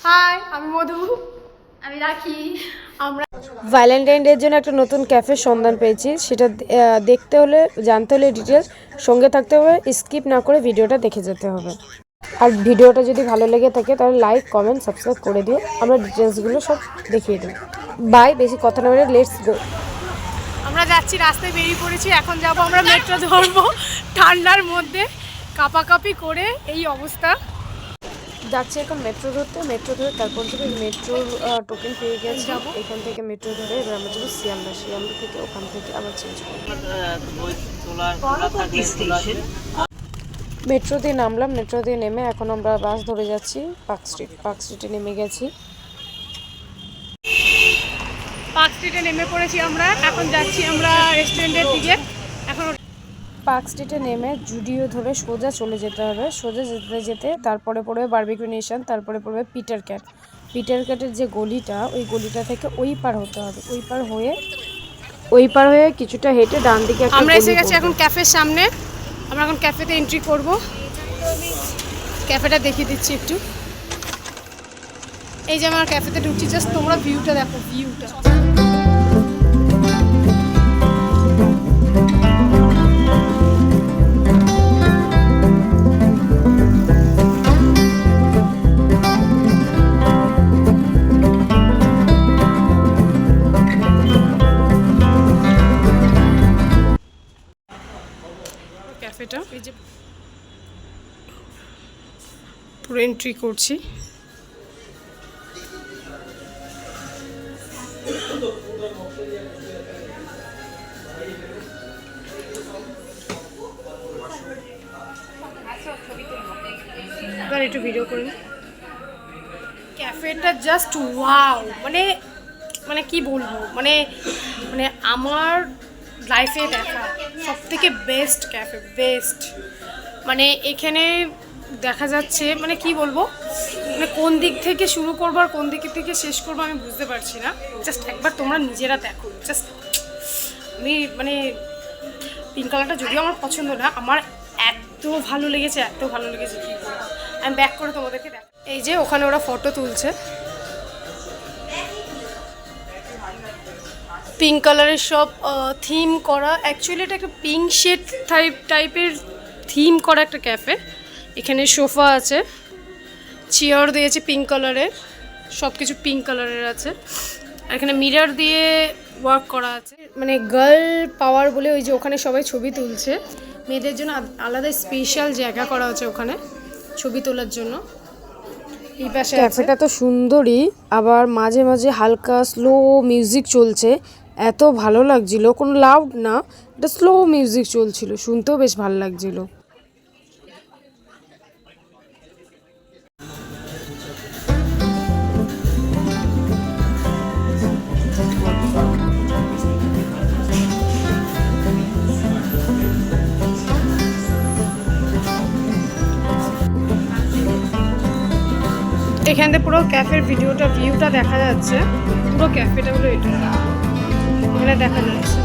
High, আমি মধু। আমি রাখি। আমরা ভ্যালেন্টাইন ডের জন্য একটা নতুন ক্যাফের সন্ধান পেয়েছি। সেটা দেখতে হলে, জানতে হলে ডিটেলস সঙ্গে থাকতে হবে, স্কিপ না করে ভিডিওটা দেখে যেতে হবে। আর ভিডিওটা যদি ভালো লেগে থাকে তাহলে লাইক, কমেন্ট, সাবস্ক্রাইব করে দিও। আমরা ডিটেলসগুলো সব দেখিয়ে দেবো। বাই, বেশি কথা না বলে লেটস গো। আমরা যাচ্ছি, রাস্তায় বেরিয়ে পড়েছি। এখন যাব আমরা মেট্রো ধরবো। ঠান্ডার মধ্যে কাঁপাকাঁপি করে এই অবস্থা। যাচ্ছি এখন মেট্রো ধরতে। মেট্রো ধরে তারপর থেকে মেট্রোর টোকেন পেয়ে গেছি। এখান থেকে মেট্রো ধরে এবার আমরা যাবো শিয়ালদা। শিয়ালদা থেকে ওখান থেকে আবার চেঞ্জ করবো। মেট্রো দিয়ে নামলাম। মেট্রো দিয়ে নেমে এখন আমরা বাস ধরে যাচ্ছি পার্ক স্ট্রিট। পার্ক স্ট্রিটে নেমে গেছি। পার্ক স্ট্রিটে নেমে পড়েছি আমরা। এখন যাচ্ছি আমরা রেস্টুরেন্টের দিকে। এখন পার্ক স্ট্রিটে নেমে জুডিও ধরে সোজা চলে যেতে হবে। সোজা যেতে যেতে তারপরে পড়বে বারবিকিউ নেশন, তারপরে পড়বে পিটার ক্যাট। পিটার ক্যাটের যে গলিটা, ওই গলিটা থেকে ওই পার হতে হবে। ওই পার হয়ে কিছুটা হেঁটে ডান দিকে আমরা এসে গেছি এখন ক্যাফের সামনে। আমরা এখন ক্যাফেতে এন্ট্রি করব। ক্যাফেটা দেখিয়ে দিচ্ছি একটু। এই যে আমার ক্যাফেতে ঢুকছি, জাস্ট তোমরা ভিউটা দেখো, ভিউটা। ক্যাফেটা এই যে পুরো এন্ট্রি করছি। এবার একটু ভিডিও করুন। ক্যাফেটা জাস্ট ওয়াও, মানে মানে কি বলবো, মানে মানে আমার লাইফে দেখা সবথেকে বেস্ট ক্যাফে, বেস্ট। মানে এখানে দেখা যাচ্ছে, মানে কি বলবো, মানে কোন দিক থেকে শুরু করবো আর কোন দিক থেকে শেষ করবো আমি বুঝতে পারছি না। জাস্ট একবার তোমরা নিজেরা দেখো। জাস্ট আমি মানে পিঙ্ক কালারটা যদিও আমার পছন্দ না, আমার এত ভালো লেগেছে, এত ভালো লেগেছে কি বলবো। আমি ব্যাক করে তোমাদেরকে দেখ। এই যে ওখানে ওরা ফটো তুলছে, পিঙ্ক কালারের সব থিম করা। অ্যাকচুয়ালি এটা একটা পিঙ্ক শেড টাইপের থিম করা একটা ক্যাফে। এখানে সোফা আছে, চেয়ার দিয়েছে পিঙ্ক কালারের, সব কিছু পিঙ্ক কালারের আছে। আর এখানে মিরর দিয়ে ওয়ার্ক করা আছে, মানে গার্ল পাওয়ার বলে ওই যে ওখানে সবাই ছবি তুলছে। মেয়েদের জন্য আলাদা স্পেশাল জায়গা করা আছে ওখানে ছবি তোলার জন্য। এই পাশে ক্যাফেটা তো সুন্দরই, আবার মাঝে মাঝে হালকা স্লো মিউজিক চলছে। এত ভালো লাগছিল, কোনো লাউড না, এটা স্লো মিউজিক চলছিল, শুনতেও বেশ ভালো লাগছিল। এখান থেকে পুরো ক্যাফের ভিউটা দেখা যাচ্ছে। পুরো ক্যাফেটা হলো এটা, এখানে দেখা যাচ্ছে।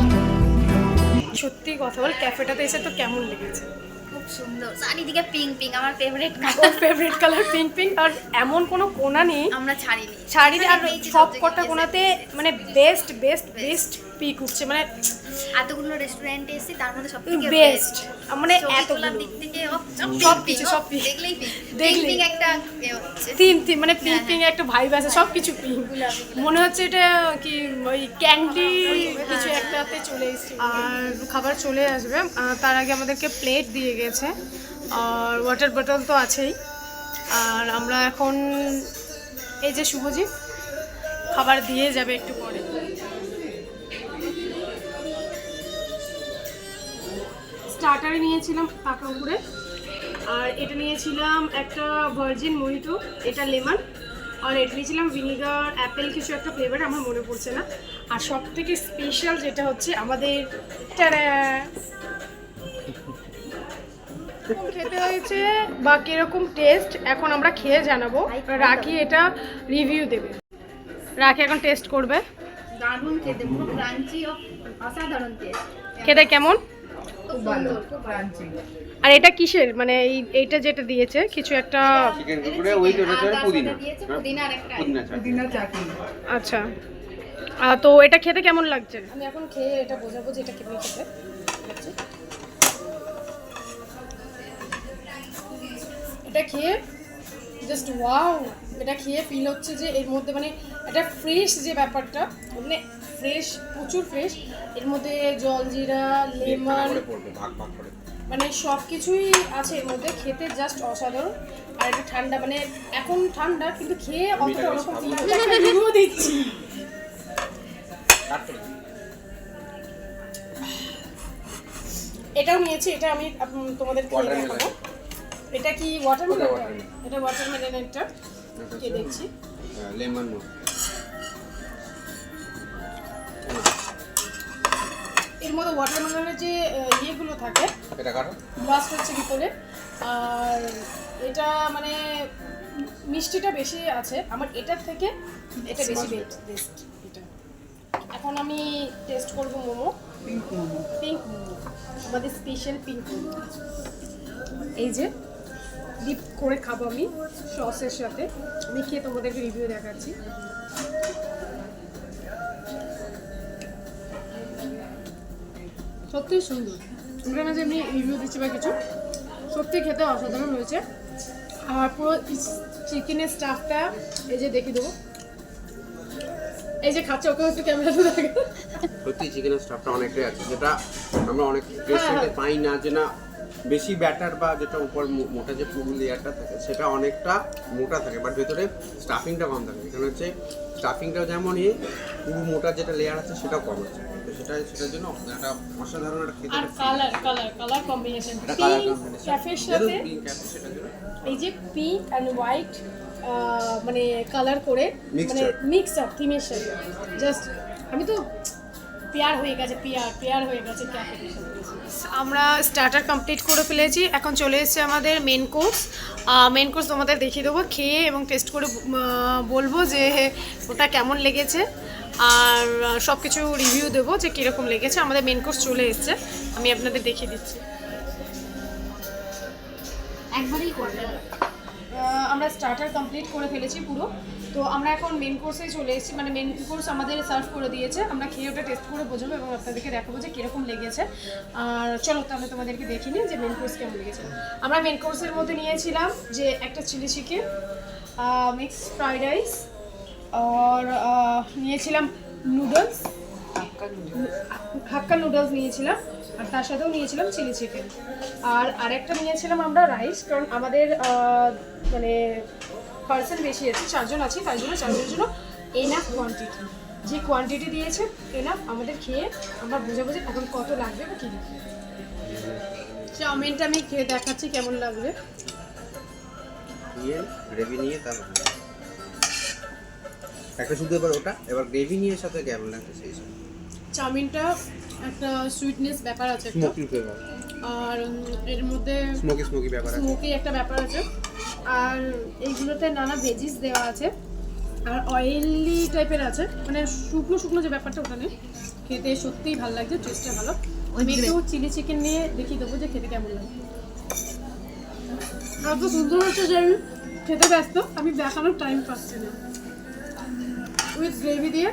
সত্যি কথা বল, ক্যাফেটাতে এসে তো কেমন লেগেছে? খুব সুন্দর, চারিদিকে পিঙ্ক পিঙ্ক, আমার ফেভারিট কালার পিঙ্ক। আর এমন কোনো কোণা নেই আমরা ছাড়িনি। আর সব কটা কোণাতে মানে বেস্ট পিক উঠছে। মানে এতগুলো রেস্টুরেন্টে এসেছি, তার মধ্যে সবথেকে বেস্ট, মানে এতগুলো দিক থেকে সব দেখলেই পিঙ্ক একটা হচ্ছে থিম, মানে পিঙ্ক একটা ভাইব আছে, সব কিছু পিঙ্ক। মনে হচ্ছে এটা কি ওই ক্যান্ডি কিছু একটাতে চলে এসেছে। আর খাবার চলে আসবে, তার আগে আমাদেরকে প্লেট দিয়ে গেছে, আর ওয়াটার বোতল তো আছেই। আর আমরা এখন এই যে শুভজিৎ খাবার দিয়ে যাবে একটু পরে। স্টার্টারে নিয়েছিলাম পাকা উপরে, আর এটা নিয়েছিলাম একটা ভার্জিন মোহিতো, এটা লেমন, আর এটা নিয়েছিলাম ভিনিগার অ্যাপেল কিছু একটা ফ্লেভার, আমার মনে পড়ছে না। আর সব থেকে স্পেশাল যেটা হচ্ছে আমাদের খেতে হয়েছে বা কিরকম টেস্ট এখন আমরা খেয়ে জানাবো। রাখি এটা রিভিউ দেবে। রাখি এখন টেস্ট করবে। দারুণ খেতে, পুরো ক্রাঞ্চি ও অসাধারণ টেস্ট। খেতে কেমন? খুব সুন্দর খুব আর এটা কিসের মানে এইটা যেটা দিয়েছে কিছু একটা চিকেন কুকুরে ওই তো হচ্ছে পুদিনা দিয়েছে পুদিনা আর একটা পুদিনা চাটনি আচ্ছা তো এটা খেতে কেমন লাগছে? আমি এখন খেয়ে এটা বোঝাবো যে এটা কেমন খেতে লাগছে। এটা খেয়ে জাস্ট ওয়াও, এটা খেয়ে ফিল হচ্ছে যে এর মধ্যে মানে একটা ফ্রেশ যে ব্যাপারটা, মানে ফ্রেশ, প্রচুর ফ্রেশ। এর মধ্যে জলজিরা, লেমন, পড়বে ভাগ ভাগ করে মানে সব কিছুই আছে এর মধ্যে। খেতে জাস্ট অসাধারণ। আর এটা ঠান্ডা, মানে এখন ঠান্ডা কিন্তু খেয়ে অতটা ওরকম ফিল হচ্ছে। একটা রিভিউ দিচ্ছি। এটাও নিয়েছি, এটা আমি তোমাদের খেয়ে দেখাবো। এটা কি ওয়াটারমেলন? এটা ওয়াটারমেলন, একটা খেয়ে দেখছি। লেমন এর মধ্যে ওয়াটারমেলনের যে ইয়েগুলো থাকে এটা কাটো ব্লাস্ট হচ্ছে ভিতরে। আর এটা মানে মিষ্টিটা বেশি আছে আমার এটার থেকে, এটা বেশি বেস্ট এটা। এখন আমি টেস্ট করব মোমো, পিঙ্ক মোমো, আমাদের স্পেশাল পিঙ্ক মোমো। এই যে ডিপ করে খাবো আমি সসের সাথে। আমি খেয়ে তোমাদেরকে রিভিউ দেখাচ্ছি। সত্যি সুন্দর, আমরা মাঝে এমনি রিভিউ দিচ্ছি বা কিছু, সত্যি খেতে অসাধারণ হয়েছে। আর পুরো চিকেনের স্টাফটা এই যে দেখিয়ে দেবো, এই যে খাচ্ছে, ওকে হচ্ছে ক্যামেরাতে দেখে। সত্যি চিকেনের স্টাফটা অনেকটাই আছে, যেটা আমরা অনেক রেস্টুরেন্টে পাই না, যে না বেশি ব্যাটার বা যেটা উপর মোটা যে পুরো লেয়ারটা থাকে সেটা অনেকটা মোটা থাকে, বাট ভেতরে স্টাফিংটা কম থাকে। এখানে হচ্ছে স্টাফিংটাও যেমনই, পুরো মোটা যেটা লেয়ার আছে সেটাও কম আছে। তো সেটার জন্য একটা অসাধারণ একটা খেতে। আর কালার কম্বিনেশন ক্যাফের সাথে এই যে পিঙ্ক অ্যান্ড হোয়াইট মানে কালার করে, মানে মিক্স আপ থিমের সাথে জাস্ট আমি তো পেয়ার হয়ে গেছে, পেয়ার হয়ে গেছে ক্যাফের সাথে। আমরা স্টার্টার কমপ্লিট করে ফেলেছি, এখন চলে এসেছে আমাদের মেন কোর্স। মেন কোর্স তোমাদের দেখিয়ে দেবো, খেয়ে এবং টেস্ট করে বলবো যে ওটা কেমন লেগেছে, আর সব কিছু রিভিউ দেবো যে কীরকম লেগেছে। আমাদের মেন কোর্স চলে এসেছে, আমি আপনাদের দেখিয়ে দিচ্ছি। একবারই করবে। আমরা স্টার্টার কমপ্লিট করে ফেলেছি পুরো, তো আমরা এখন মেন কোর্সে চলে এসেছি। মানে মেন কোর্স আমাদের সার্ভ করে দিয়েছে, আমরা খেয়ে ওটা টেস্ট করে বোঝাবো এবং আপনাদেরকে দেখাবো যে কীরকম লেগেছে। আর চলো তাহলে তোমাদেরকে দেখিয়ে নিই যে মেন কোর্স কেমন লেগেছে। আমরা মেন কোর্সের মধ্যে নিয়েছিলাম যে একটা chilli chicken, mix fried rice, আর নিয়েছিলাম নুডলস, হাক্কা নুডলস নিয়েছিলাম, আর তার সাথেও নিয়েছিলাম চিলি চিকেন। আর আরেকটা নিয়েছিলাম আমরা রাইস, কারণ আমাদের মানে পার্সন বেশি আছে, 4 জন আছি, তাই জন্য 4 জনের জন্য এনাফ কোয়ান্টিটি, যে কোয়ান্টিটি দিয়েছে এনাফ। আমাদের খেয়ে আমরা বুঝাবো যে এখন কত লাগবে বা কী লাগবে। চাউমিনটা আমি খেয়ে দেখাচ্ছি কেমন লাগবে। গ্রেভি নিয়ে তারপর একটা শুধু এবার ওটা, এবার গ্রেভি নিয়ে সাথে কেমন লাগছে সেই সাথে। চাউমিনটা একটা সুইটনেস ব্যাপার আছে, একটা স্মোকি ফ্লেভার, আর এর মধ্যে স্মোকি ব্যাপার আছে, স্মোকি একটা ব্যাপার আছে। আর এইগুলোতে নানা ভেজিস দেওয়া আছে, আর অয়েলি টাইপের আছে, মানে শুকনো যে ব্যাপারটা ওটা নেই। খেতে সত্যিই ভালো লাগছে, টেস্টটা ভালো। আমি একটু চিলি চিকেন নিয়ে দেখিয়ে দেবো যে খেতে কেমন লাগে। এত সুন্দর হচ্ছে যে আমি খেতে ব্যস্ত, আমি দেখানোর টাইম পাচ্ছি না। উইথ গ্রেভি দিয়ে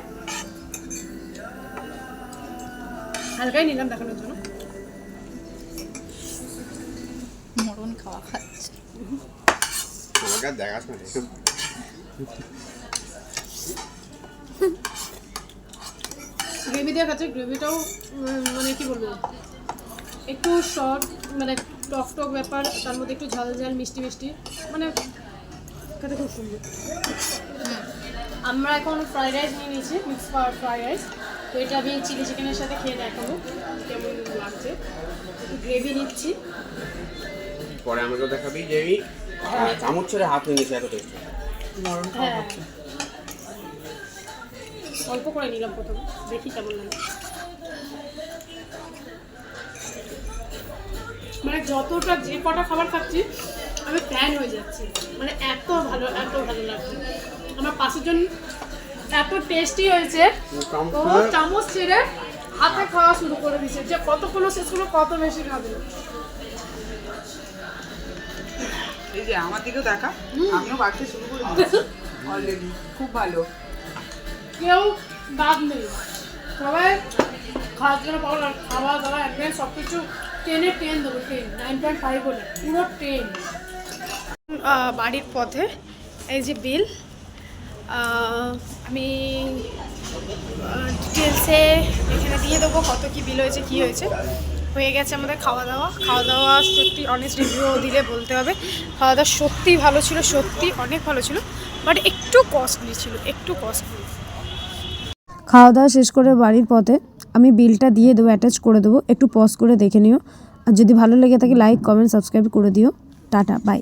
হালকাই নিলাম দেখানোর জন্য। মরণ খাওয়া খাচ্ছে। আমাকে দেখাস না, গ্রেভি দিয়ে খাচ্ছে। গ্রেভিটাও মানে কি বলবো, একটু শর্ট, মানে টক ব্যাপার, তার মধ্যে একটু ঝাল মিষ্টি, মানে খেতে খুব সুন্দর। আমরা এখন ফ্রাইড রাইস নিয়ে নিয়েছি, মিক্স ফ্রাইড রাইস। তো এটা আমি চিলি চিকেনের সাথে খেয়ে দেখাবো কেমন লাগছে। একটু গ্রেভি নিচ্ছি, পরে আমাকে দেখাবি যে আমি চামচ ছেড়ে হাত নিয়ে নিয়েছি, এত টেস্ট। হ্যাঁ অল্প করে নিলাম প্রথম, দেখি কেমন লাগে। মানে যতটা যে কটা খাবার খাচ্ছি আমি ফ্যান হয়ে যাচ্ছি, মানে এত ভালো লাগছে। আমার 5 জন এত টেস্টি হয়েছে, ও চামচ ছেড়ে হাতে খাওয়া শুরু করে দিচ্ছে, যে কতক্ষণ শেষ করলো কত বেশি খাবে। এই যে আমার দিকেও দেখা, আমিও বাড়তে শুরু করে দিয়েছি অলরেডি। খুব ভালো। কেউ বাদ নেই, সবাই খাওয়ার জন্য পাগল। আর খাওয়া দাওয়া একদম সব কিছু 10/10 দেবো, 10, 9.5 বলে পুরো 10। বাড়ির পথে এই যে বিল, আমি ডিটেলসে এখানে দিয়ে দেবো কত কি বিল হয়েছে, কি হয়েছে। হয়ে গেছে আমাদের খাওয়া দাওয়া সত্যি অনেস্ট রিভিউ দিলে বলতে হবে খাওয়া দাওয়া সত্যিই ভালো ছিল, সত্যি অনেক ভালো ছিল, বাট একটু কস্টলি ছিল, একটু কস্টলি। খাওয়া দাওয়া শেষ করে বাড়ির পথে আমি বিলটা দিয়ে দেবো, অ্যাটাচ করে দেবো, একটু পজ করে দেখে নিও। আর যদি ভালো লেগে থাকে লাইক কমেন্ট সাবস্ক্রাইব করে দিও। Tata bye.